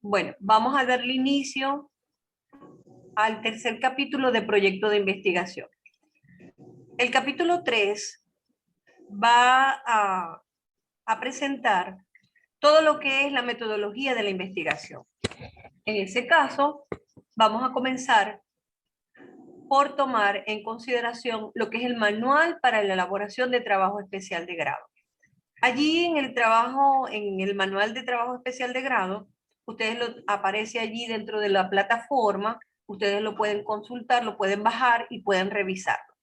Bueno, vamos a darle inicio al tercer capítulo de proyecto de investigación. El capítulo 3 va a presentar todo lo que es la metodología de la investigación. En ese caso, vamos a comenzar por tomar en consideración lo que es el manual para la elaboración de trabajo especial de grado. Allí en el manual de trabajo especial de grado, aparece allí dentro de la plataforma, ustedes lo pueden consultar, lo pueden bajar y pueden revisarlo.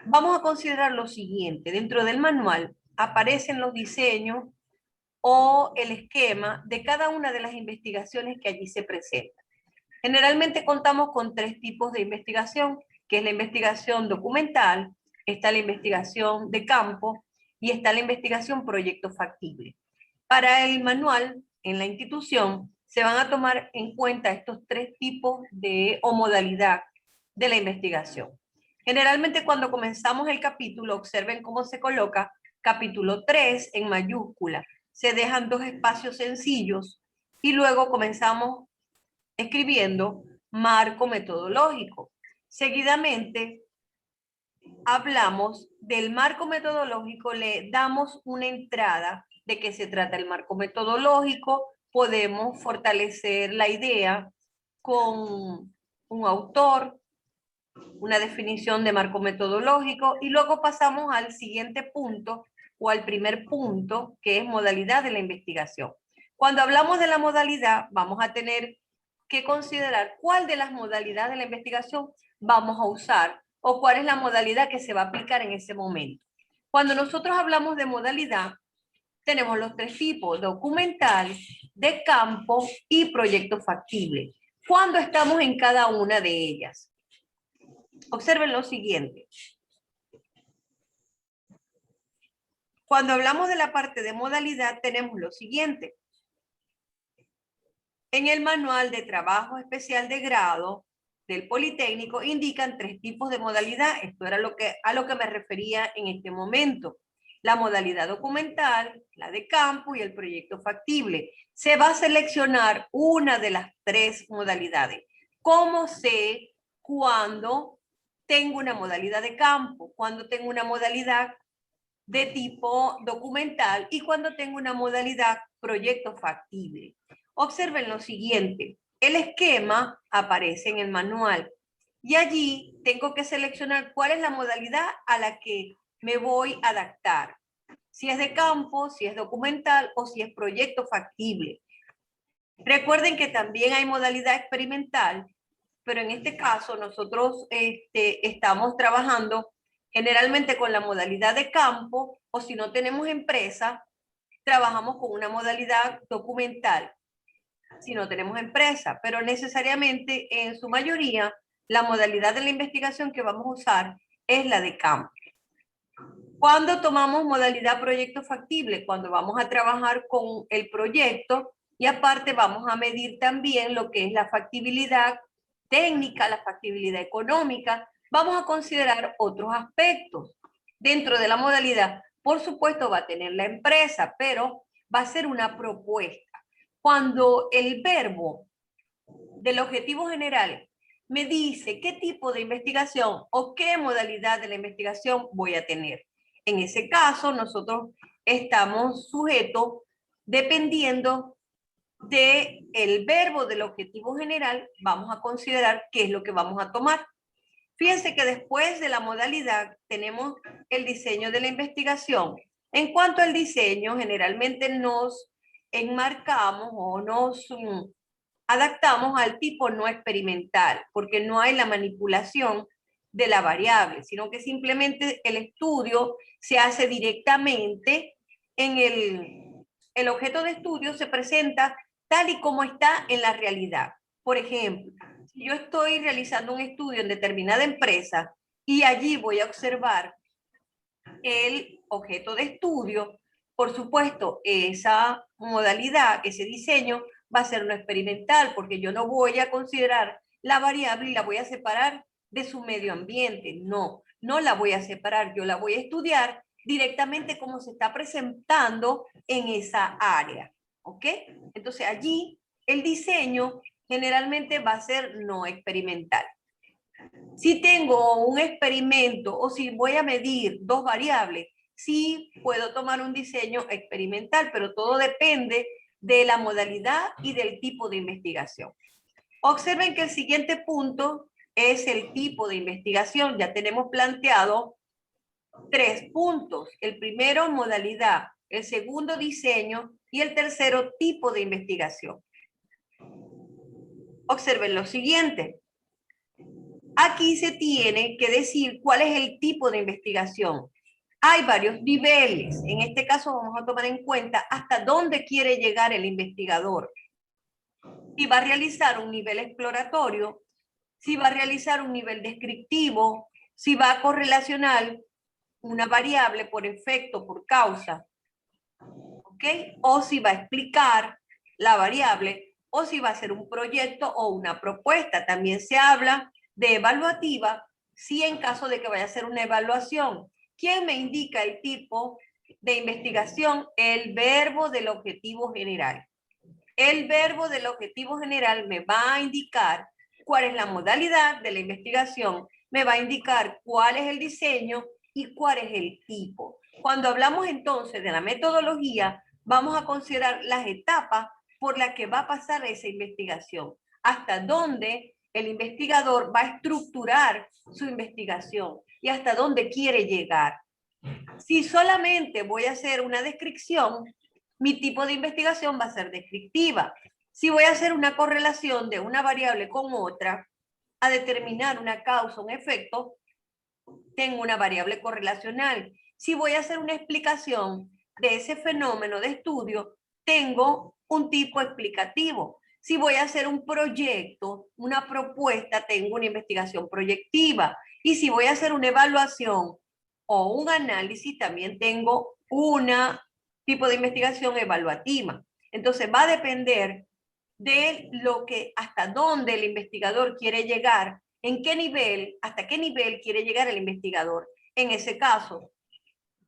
Vamos a considerar lo siguiente: dentro del manual aparecen los diseños o el esquema de cada una de las investigaciones que allí se presentan. Generalmente contamos con 3 tipos de investigación, que es la investigación documental, está la investigación de campo y está la investigación proyecto factible. Para el manual, en la institución, se van a tomar en cuenta estos 3 tipos o modalidad de la investigación. Generalmente cuando comenzamos el capítulo, observen cómo se coloca capítulo 3 en mayúscula. Se dejan 2 espacios sencillos y luego comenzamos escribiendo marco metodológico. Seguidamente hablamos del marco metodológico, le damos una entrada de qué se trata el marco metodológico, podemos fortalecer la idea con un autor, una definición de marco metodológico, y luego pasamos al siguiente punto o al primer punto, que es modalidad de la investigación. Cuando hablamos de la modalidad, vamos a tener que considerar cuál de las modalidades de la investigación vamos a usar o cuál es la modalidad que se va a aplicar en ese momento. Cuando nosotros hablamos de modalidad, tenemos los 3 tipos: documental, de campo y proyecto factible. ¿Cuándo estamos en cada una de ellas? Observen lo siguiente. Cuando hablamos de la parte de modalidad, tenemos lo siguiente. En el manual de trabajo especial de grado del Politécnico indican 3 tipos de modalidad. Esto era a lo que me refería en este momento. La modalidad documental, la de campo y el proyecto factible. Se va a seleccionar una de las 3 modalidades. ¿Cómo sé cuándo tengo una modalidad de campo, cuándo tengo una modalidad de tipo documental y cuándo tengo una modalidad proyecto factible? Observen lo siguiente: el esquema aparece en el manual y allí tengo que seleccionar cuál es la modalidad a la que me voy a adaptar. Si es de campo, si es documental o si es proyecto factible. Recuerden que también hay modalidad experimental, pero en este caso nosotros estamos trabajando generalmente con la modalidad de campo, o si no tenemos empresa, trabajamos con una modalidad documental si no tenemos empresa, pero necesariamente en su mayoría la modalidad de la investigación que vamos a usar es la de campo. ¿Cuándo tomamos modalidad proyecto factible? Cuando vamos a trabajar con el proyecto y aparte vamos a medir también lo que es la factibilidad técnica, la factibilidad económica. Vamos a considerar otros aspectos dentro de la modalidad. Por supuesto va a tener la empresa, pero va a ser una propuesta. Cuando el verbo del objetivo general me dice qué tipo de investigación o qué modalidad de la investigación voy a tener. En ese caso, nosotros estamos sujetos, dependiendo del verbo del objetivo general, vamos a considerar qué es lo que vamos a tomar. Fíjense que después de la modalidad tenemos el diseño de la investigación. En cuanto al diseño, generalmente nos enmarcamos o nos adaptamos al tipo no experimental, porque no hay la manipulación de la variable, sino que simplemente el estudio se hace directamente en el objeto de estudio, se presenta tal y como está en la realidad. Por ejemplo, si yo estoy realizando un estudio en determinada empresa y allí voy a observar el objeto de estudio, por supuesto, esa modalidad, ese diseño va a ser no experimental, porque yo no voy a considerar la variable y la voy a separar de su medio ambiente. No, no la voy a separar, yo la voy a estudiar directamente como se está presentando en esa área. ¿Ok? Entonces allí el diseño generalmente va a ser no experimental. Si tengo un experimento o si voy a medir dos variables, sí puedo tomar un diseño experimental, pero todo depende de la modalidad y del tipo de investigación. Observen que el siguiente punto es el tipo de investigación. Ya tenemos planteado 3 puntos. El primero, modalidad. El segundo, diseño. Y el tercero, tipo de investigación. Observen lo siguiente. Aquí se tiene que decir cuál es el tipo de investigación. Hay varios niveles. En este caso vamos a tomar en cuenta hasta dónde quiere llegar el investigador. Si va a realizar un nivel exploratorio, si va a realizar un nivel descriptivo, si va a correlacionar una variable por efecto, por causa, ¿ok? O si va a explicar la variable, o si va a hacer un proyecto o una propuesta. También se habla de evaluativa, si en caso de que vaya a hacer una evaluación. ¿Quién me indica el tipo de investigación? El verbo del objetivo general. El verbo del objetivo general me va a indicar cuál es la modalidad de la investigación, me va a indicar cuál es el diseño y cuál es el tipo. Cuando hablamos entonces de la metodología, vamos a considerar las etapas por las que va a pasar esa investigación, hasta dónde el investigador va a estructurar su investigación y hasta dónde quiere llegar. Si solamente voy a hacer una descripción, mi tipo de investigación va a ser descriptiva. Si voy a hacer una correlación de una variable con otra, a determinar una causa, un efecto, tengo una variable correlacional. Si voy a hacer una explicación de ese fenómeno de estudio, tengo un tipo explicativo. Si voy a hacer un proyecto, una propuesta, tengo una investigación proyectiva. Y si voy a hacer una evaluación o un análisis, también tengo una tipo de investigación evaluativa. Entonces va a depender de lo que, hasta dónde el investigador quiere llegar, en qué nivel, hasta qué nivel quiere llegar el investigador. En ese caso,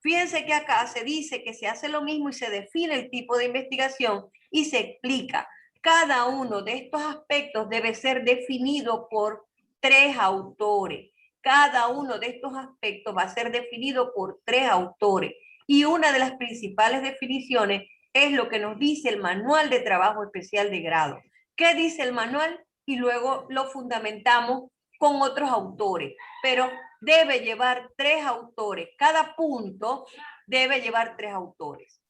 fíjense que acá se dice que se hace lo mismo y se define el tipo de investigación y se explica. Cada uno de estos aspectos debe ser definido por 3 autores. Cada uno de estos aspectos va a ser definido por 3 autores. Y una de las principales definiciones es lo que nos dice el Manual de Trabajo Especial de Grado. ¿Qué dice el manual? Y luego lo fundamentamos con otros autores. Pero debe llevar 3 autores. Cada punto debe llevar 3 autores.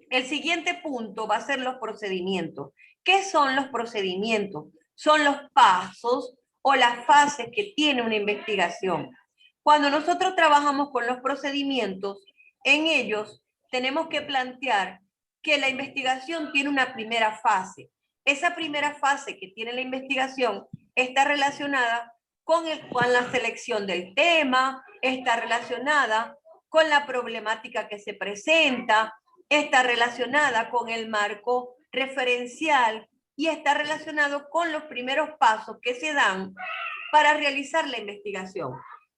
El siguiente punto va a ser los procedimientos. ¿Qué son los procedimientos? Son los pasos o las fases que tiene una investigación. Cuando nosotros trabajamos con los procedimientos, en ellos tenemos que plantear que la investigación tiene una primera fase. Esa primera fase que tiene la investigación está relacionada con la selección del tema, está relacionada con la problemática que se presenta, está relacionada con el marco referencial y está relacionado con los primeros pasos que se dan para realizar la investigación.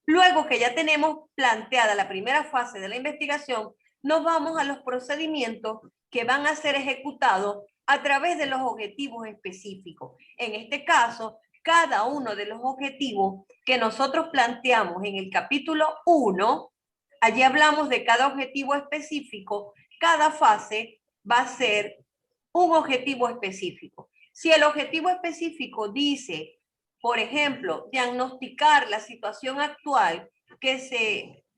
Luego que ya tenemos planteada la primera fase de la investigación, nos vamos a los procedimientos que van a ser ejecutados a través de los objetivos específicos. En este caso, cada uno de los objetivos que nosotros planteamos en el capítulo 1, allí hablamos de cada objetivo específico, cada fase va a ser un objetivo específico. Si el objetivo específico dice, por ejemplo, diagnosticar la situación actual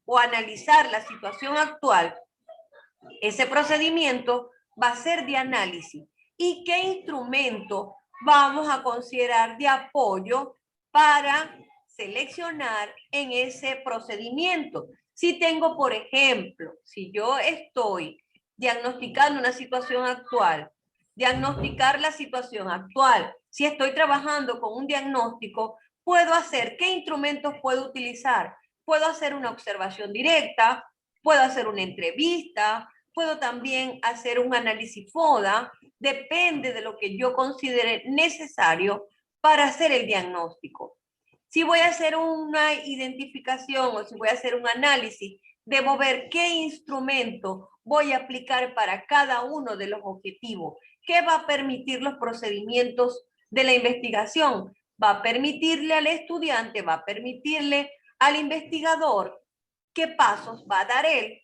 o analizar la situación actual, ese procedimiento va a ser de análisis. ¿Y qué instrumento vamos a considerar de apoyo para seleccionar en ese procedimiento? Si tengo, por ejemplo, si yo estoy diagnosticando una situación actual, diagnosticar la situación actual, si estoy trabajando con un diagnóstico, puedo hacer, ¿qué instrumentos puedo utilizar? Puedo hacer una observación directa, puedo hacer una entrevista, puedo también hacer un análisis FODA, depende de lo que yo considere necesario para hacer el diagnóstico. Si voy a hacer una identificación o si voy a hacer un análisis debo ver qué instrumento voy a aplicar para cada uno de los objetivos. ¿Qué va a permitir los procedimientos de la investigación? Va a permitirle al estudiante, va a permitirle al investigador qué pasos va a dar él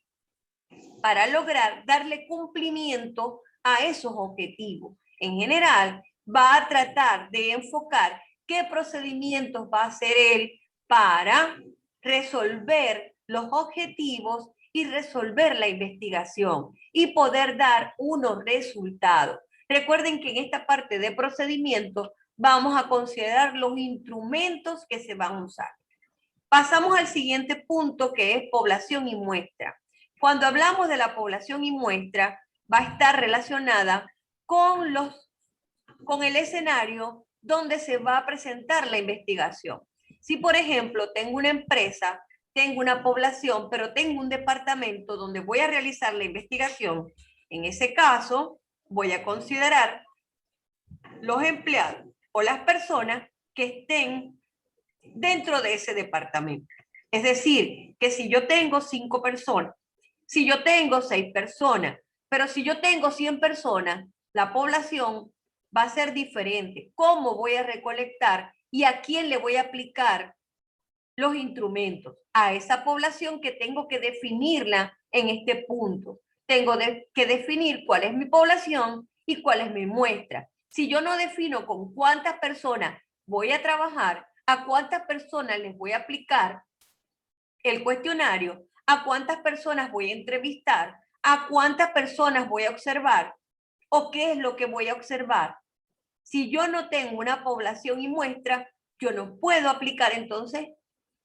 para lograr darle cumplimiento a esos objetivos. En general, va a tratar de enfocar qué procedimientos va a hacer él para resolver los objetivos y resolver la investigación y poder dar unos resultados. Recuerden que en esta parte de procedimientos vamos a considerar los instrumentos que se van a usar. Pasamos al siguiente punto, que es población y muestra. Cuando hablamos de la población y muestra, va a estar relacionada con el escenario donde se va a presentar la investigación. Si, por ejemplo, tengo una empresa, tengo una población, pero tengo un departamento donde voy a realizar la investigación, en ese caso voy a considerar los empleados o las personas que estén dentro de ese departamento. Es decir, que si yo tengo 5 personas, si yo tengo 6 personas, pero si yo tengo 100 personas, la población va a ser diferente. ¿Cómo voy a recolectar y a quién le voy a aplicar los instrumentos? A esa población que tengo que definirla en este punto. Tengo que definir cuál es mi población y cuál es mi muestra. Si yo no defino con cuántas personas voy a trabajar, a cuántas personas les voy a aplicar el cuestionario, a cuántas personas voy a entrevistar, a cuántas personas voy a observar o qué es lo que voy a observar. Si yo no tengo una población y muestra, yo no puedo aplicar entonces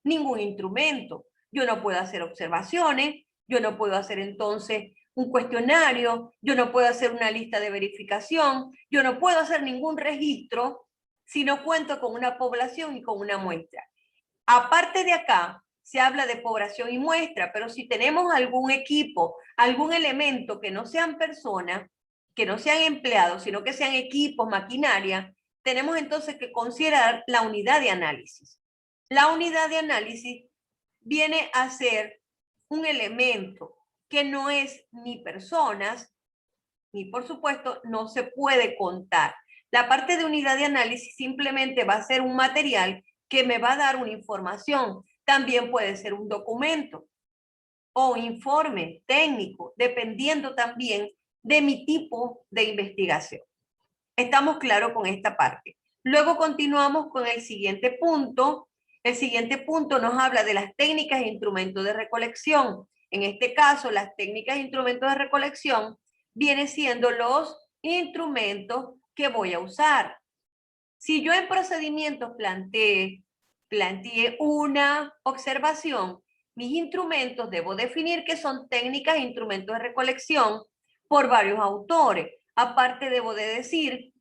ningún instrumento. Yo no puedo hacer observaciones, yo no puedo hacer entonces un cuestionario, yo no puedo hacer una lista de verificación, yo no puedo hacer ningún registro si no cuento con una población y con una muestra. Aparte de acá, se habla de población y muestra, pero si tenemos algún equipo, algún elemento que no sean personas, que no sean empleados, sino que sean equipos, maquinaria, tenemos entonces que considerar la unidad de análisis. La unidad de análisis viene a ser un elemento que no es ni personas, ni por supuesto no se puede contar. La parte de unidad de análisis simplemente va a ser un material que me va a dar una información. También puede ser un documento o informe técnico, dependiendo también de mi tipo de investigación. ¿Estamos claros con esta parte? Luego continuamos con el siguiente punto. El siguiente punto nos habla de las técnicas e instrumentos de recolección. En este caso, las técnicas e instrumentos de recolección vienen siendo los instrumentos que voy a usar. Si yo en procedimientos planteé una observación, mis instrumentos debo definir que son técnicas e instrumentos de recolección por varios autores. Aparte debo de decir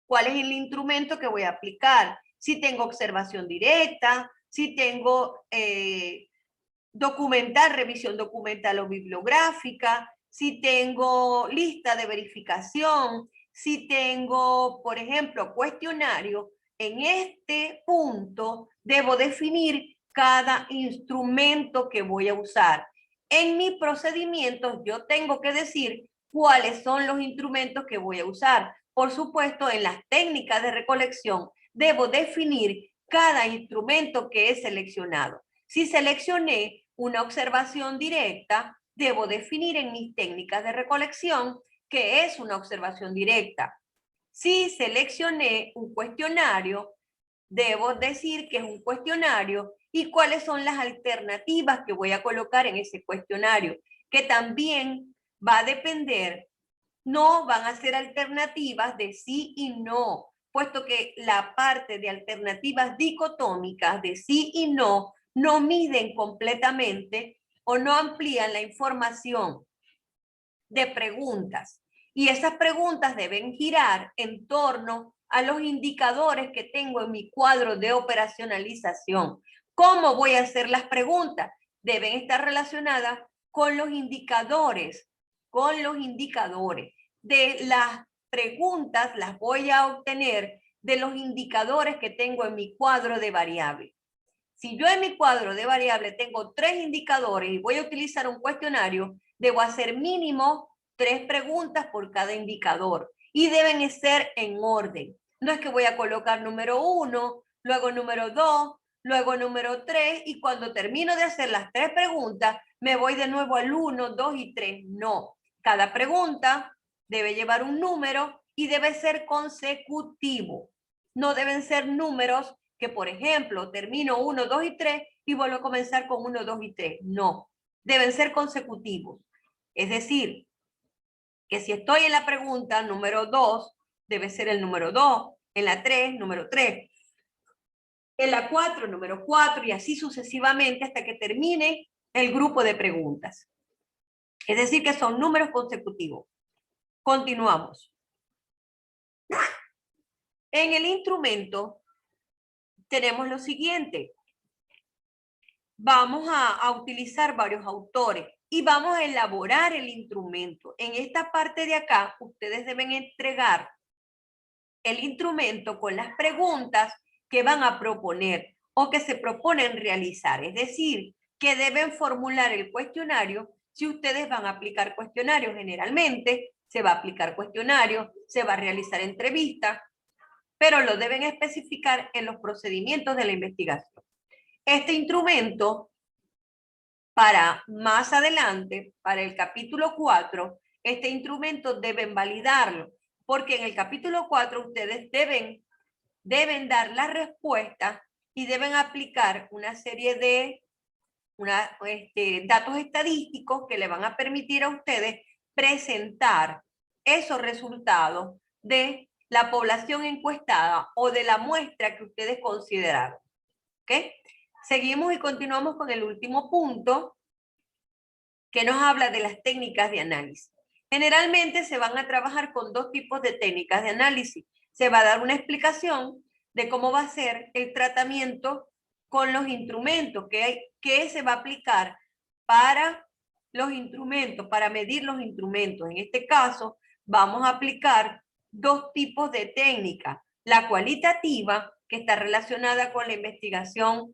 cuál es el instrumento que voy a aplicar. Si tengo observación directa, si tengo revisión documental o bibliográfica, si tengo lista de verificación, si tengo, por ejemplo, cuestionario. En este punto debo definir cada instrumento que voy a usar. En mi procedimiento yo tengo que decir cuáles son los instrumentos que voy a usar. Por supuesto, en las técnicas de recolección debo definir cada instrumento que he seleccionado. Si seleccioné una observación directa, debo definir en mis técnicas de recolección qué es una observación directa. Si seleccioné un cuestionario, debo decir que es un cuestionario y cuáles son las alternativas que voy a colocar en ese cuestionario, que también va a depender. No van a ser alternativas de sí y no, puesto que la parte de alternativas dicotómicas de sí y no miden completamente o no amplían la información de preguntas. Y esas preguntas deben girar en torno a los indicadores que tengo en mi cuadro de operacionalización. ¿Cómo voy a hacer las preguntas? Deben estar relacionadas con los indicadores, de las preguntas las voy a obtener de los indicadores que tengo en mi cuadro de variables. Si yo en mi cuadro de variable tengo 3 indicadores y voy a utilizar un cuestionario, debo hacer mínimo 3 preguntas por cada indicador y deben ser en orden. No es que voy a colocar número 1, luego número 2, luego número 3 y cuando termino de hacer las 3 preguntas me voy de nuevo al 1, 2 y 3. No, cada pregunta debe llevar un número y debe ser consecutivo. No deben ser números que, por ejemplo, termino 1, 2 y 3 y vuelvo a comenzar con 1, 2 y 3. No, deben ser consecutivos. Es decir, que si estoy en la pregunta número 2, debe ser el número 2, en la 3, número 3, en la 4, número 4 y así sucesivamente hasta que termine el grupo de preguntas. Es decir, que son números consecutivos. Continuamos. En el instrumento tenemos lo siguiente. Vamos a utilizar varios autores y vamos a elaborar el instrumento. En esta parte de acá, ustedes deben entregar el instrumento con las preguntas que van a proponer o que se proponen realizar. Es decir, que deben formular el cuestionario si ustedes van a aplicar cuestionarios. Generalmente se va a aplicar cuestionario, se va a realizar entrevista, pero lo deben especificar en los procedimientos de la investigación. Este instrumento, para más adelante, para el capítulo 4, este instrumento deben validarlo, porque en el capítulo 4 ustedes deben dar la respuesta y deben aplicar una serie de datos estadísticos que le van a permitir a ustedes presentar esos resultados de la población encuestada o de la muestra que ustedes consideraron. ¿Ok? Seguimos y continuamos con el último punto que nos habla de las técnicas de análisis. Generalmente se van a trabajar con 2 tipos de técnicas de análisis. Se va a dar una explicación de cómo va a ser el tratamiento con los instrumentos, que se va a aplicar para los instrumentos, para medir los instrumentos. En este caso, vamos a aplicar 2 tipos de técnica. La cualitativa, que está relacionada con la investigación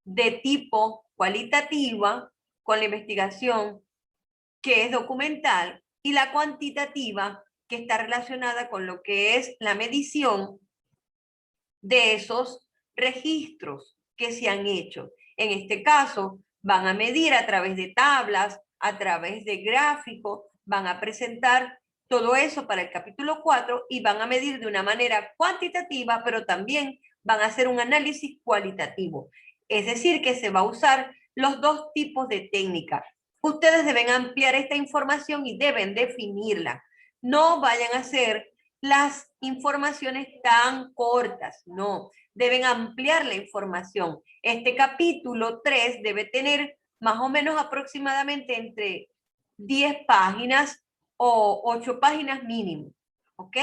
de tipo cualitativa, con la investigación que es documental, y la cuantitativa, que está relacionada con lo que es la medición de esos registros que se han hecho. En este caso, van a medir a través de tablas, a través de gráficos, van a presentar todo eso para el capítulo 4 y van a medir de una manera cuantitativa, pero también van a hacer un análisis cualitativo. Es decir, que se va a usar los 2 tipos de técnicas. Ustedes deben ampliar esta información y deben definirla. No vayan a hacer las informaciones tan cortas, no, deben ampliar la información. Este capítulo 3 debe tener más o menos aproximadamente entre 10 páginas o 8 páginas mínimo, ¿ok?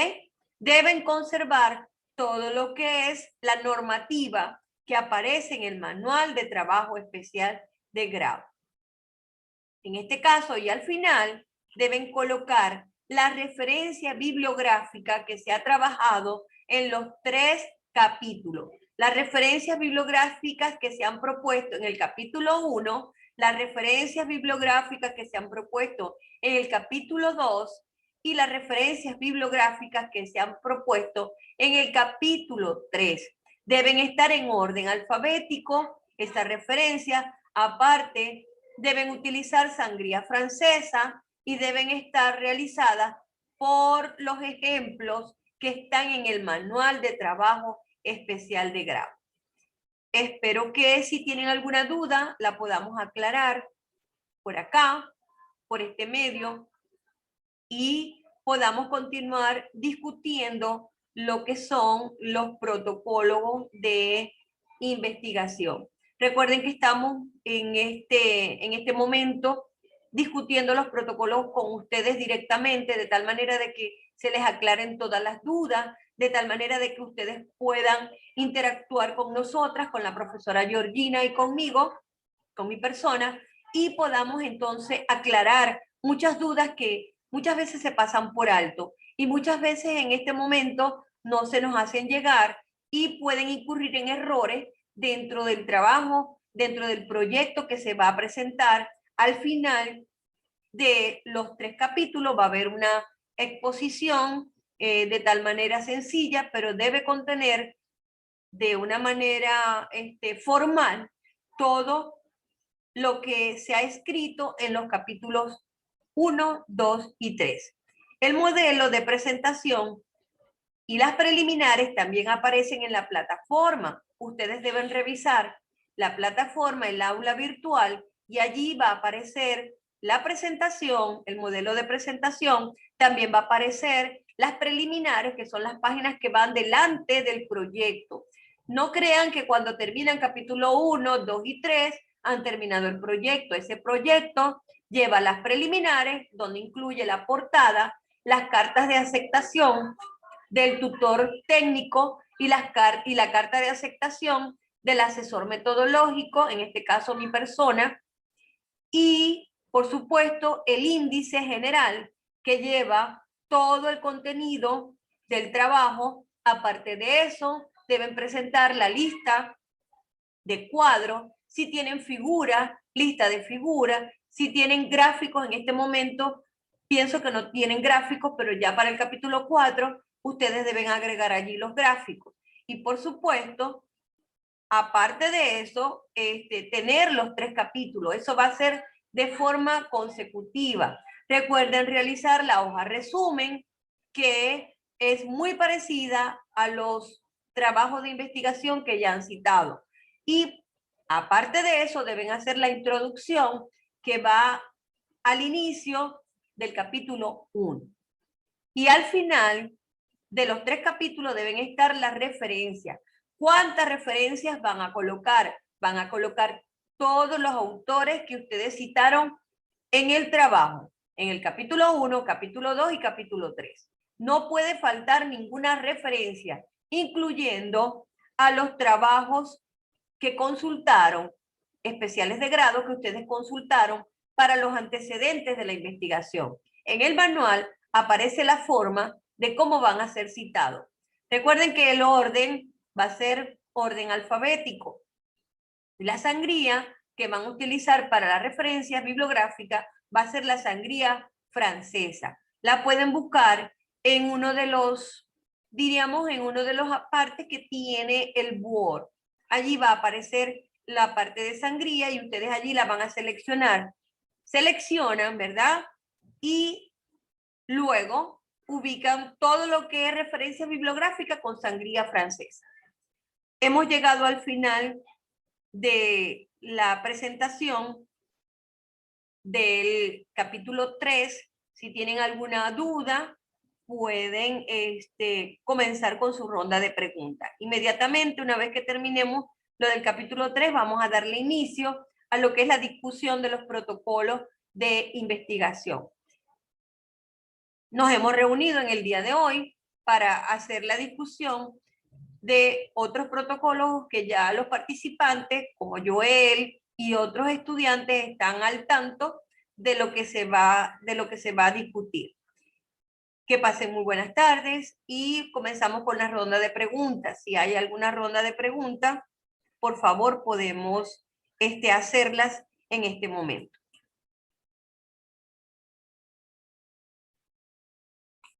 Deben conservar todo lo que es la normativa que aparece en el Manual de Trabajo Especial de Grado. En este caso, y al final, deben colocar la referencia bibliográfica que se ha trabajado en los 3 capítulos. Las referencias bibliográficas que se han propuesto en el capítulo 1, las referencias bibliográficas que se han propuesto en el capítulo 2 y las referencias bibliográficas que se han propuesto en el capítulo 3. Deben estar en orden alfabético, esta referencia, aparte deben utilizar sangría francesa y deben estar realizadas por los ejemplos que están en el Manual de Trabajo Especial de Grado. Espero que si tienen alguna duda la podamos aclarar por acá, por este medio, y podamos continuar discutiendo lo que son los protocolos de investigación. Recuerden que estamos en este momento discutiendo los protocolos con ustedes directamente, de tal manera de que se les aclaren todas las dudas, de tal manera de que ustedes puedan interactuar con nosotras, con la profesora Georgina y conmigo, con mi persona, y podamos entonces aclarar muchas dudas que muchas veces se pasan por alto y muchas veces en este momento no se nos hacen llegar y pueden incurrir en errores dentro del trabajo, dentro del proyecto que se va a presentar. Al final de los 3 capítulos va a haber una exposición de tal manera sencilla, pero debe contener de una manera formal todo lo que se ha escrito en los capítulos 1, 2 y 3. El modelo de presentación y las preliminares también aparecen en la plataforma. Ustedes deben revisar la plataforma, el aula virtual, y allí va a aparecer la presentación, el modelo de presentación, también va a aparecer las preliminares, que son las páginas que van delante del proyecto. No crean que cuando terminan capítulo 1, 2 y 3 han terminado el proyecto. Ese proyecto lleva las preliminares, donde incluye la portada, las cartas de aceptación del tutor técnico y la carta de aceptación del asesor metodológico, en este caso mi persona, y por supuesto el índice general que lleva todo el contenido del trabajo. Aparte de eso, deben presentar la lista de cuadros, si tienen figuras, lista de figuras, si tienen gráficos. En este momento pienso que no tienen gráficos, pero ya para el capítulo 4 ustedes deben agregar allí los gráficos. Y por supuesto, aparte de eso, tener los 3 capítulos. Eso va a ser de forma consecutiva. Recuerden realizar la hoja resumen, que es muy parecida a los trabajos de investigación que ya han citado. Y aparte de eso, deben hacer la introducción que va al inicio del capítulo 1. Y al final de los 3 capítulos deben estar las referencias. ¿Cuántas referencias van a colocar? Van a colocar todos los autores que ustedes citaron en el trabajo, en el capítulo 1, capítulo 2 y capítulo 3. No puede faltar ninguna referencia, incluyendo a los trabajos que consultaron, especiales de grado que ustedes consultaron para los antecedentes de la investigación. En el manual aparece la forma de cómo van a ser citados. Recuerden que el orden va a ser orden alfabético. La sangría que van a utilizar para la referencia bibliográfica va a ser la sangría francesa. La pueden buscar en uno de los, diríamos, en uno de los partes que tiene el Word. Allí va a aparecer la parte de sangría y ustedes allí la van a seleccionar. Seleccionan, ¿verdad? Y luego ubican todo lo que es referencia bibliográfica con sangría francesa. Hemos llegado al final de la presentación del capítulo 3. Si tienen alguna duda, pueden comenzar con su ronda de preguntas. Inmediatamente, una vez que terminemos lo del capítulo 3, vamos a darle inicio a lo que es la discusión de los protocolos de investigación. Nos hemos reunido en el día de hoy para hacer la discusión de otros protocolos que ya los participantes, como Joel y otros estudiantes, están al tanto de lo que se va a discutir. Que pasen muy buenas tardes y comenzamos con la ronda de preguntas. Si hay alguna ronda de preguntas, por favor, podemos hacerlas en este momento.